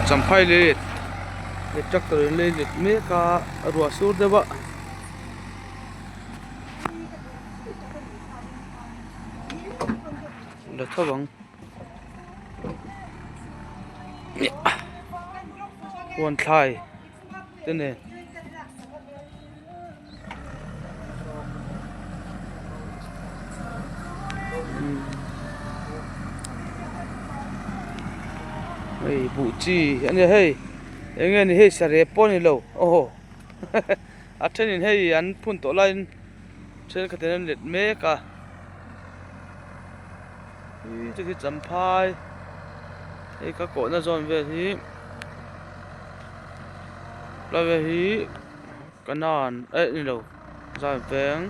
Champhai Leilet tractor Leilet me ka rua sur dewa la thawang wan thlai tene hey bu chi anh hey anh hey sare poni lo oh athenin hey an phun to line chen ka ten let me ka hi chu Champhai hey ka ko na zon ve hi la ve hi kanan ni lo zan veng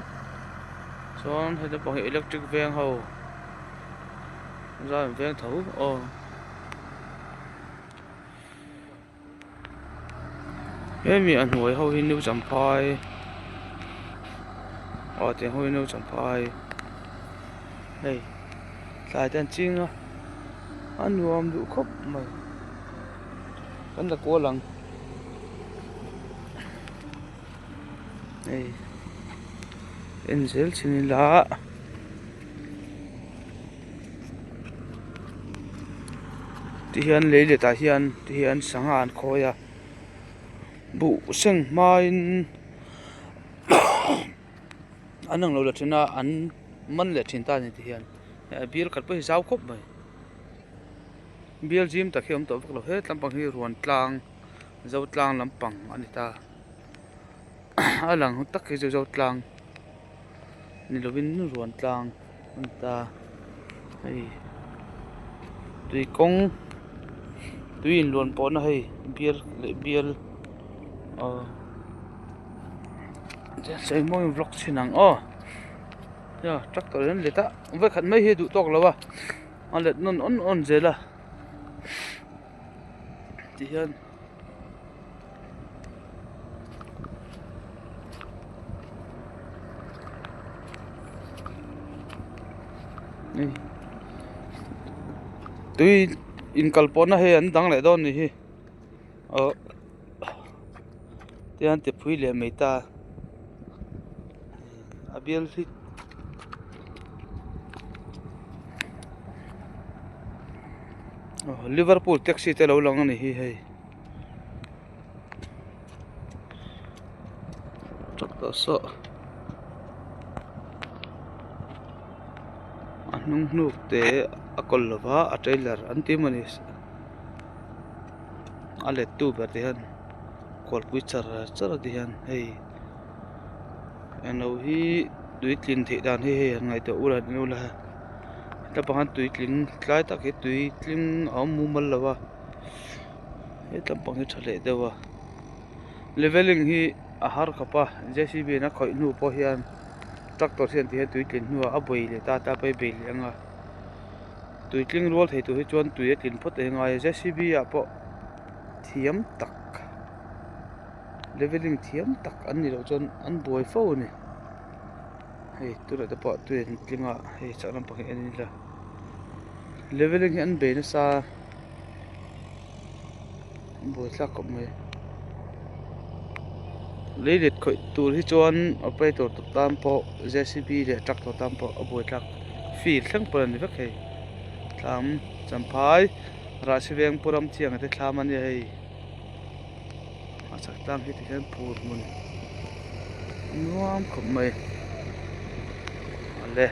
son hay là bằng electric veng hầu zan veng thấu cái mi ăn hồi hầu hin nu Champhai tiền hồi nu Champhai đây lại tên chinh á ăn nuông đủ khóc mày vẫn là cố lằng đây em sẽ xin lá thì hiện lấy để tại hiện thì hiện sáng hạn khói à bụ sinh mai anh đang lâu là trên anh mân lệ trên ta này thì hiện bill cắt bây giờ khóc mày bill gym ta khi ông tổ vật hết làm bằng hi ruộng tlang dâu tlang làm bằng anh ta anh lang tắc cái dâu tlang ni lo bin ruộng tlang anh ta hay tùy công tùy in luôn bỏ nó hay bill sẽ mỗi vlog xin hàng ya chắc tới đến lết á với khẩn mấy hết đủ tóc rồi ba anh lết non on dễ là thì hơn này tùy in kalpona hay anh đăng lại đó này thì anh tiếp phui liền mấy ta abiel thì Liverpool taxi te lo lang ani hi hei chắc ta sợ anung nuk te akol lova a trailer anti manis ale tu ber te han kol pui char ti han hei eno hi duitlin the dan he ngai to ura nu la ta pangan tuitling tlai ta ke tuitling mu mal lawa he tam pang thale dewa leveling hi a har khapa jcb na khoi nu po hian tractor hian ti he tuitlin nu a boi le ta pe be le anga tuitling rol thei tu hi chon tuitlin phot e ngai jcb a po thiam tak leveling thiam tak an ni lo chon an boi fo ni hei tu ra ta po tuin tlinga hei chaklam pang ani la leveling an be na sa boi tla kom mai Leilet khoi tur hi chuan operator tam po jcb le tractor tam po boi tlak fil thlang por ani vek hei thlam Champhai ra siveng puram chiang ate thlam ani hei achak tang hi tihan pur mun nuam khom mai ale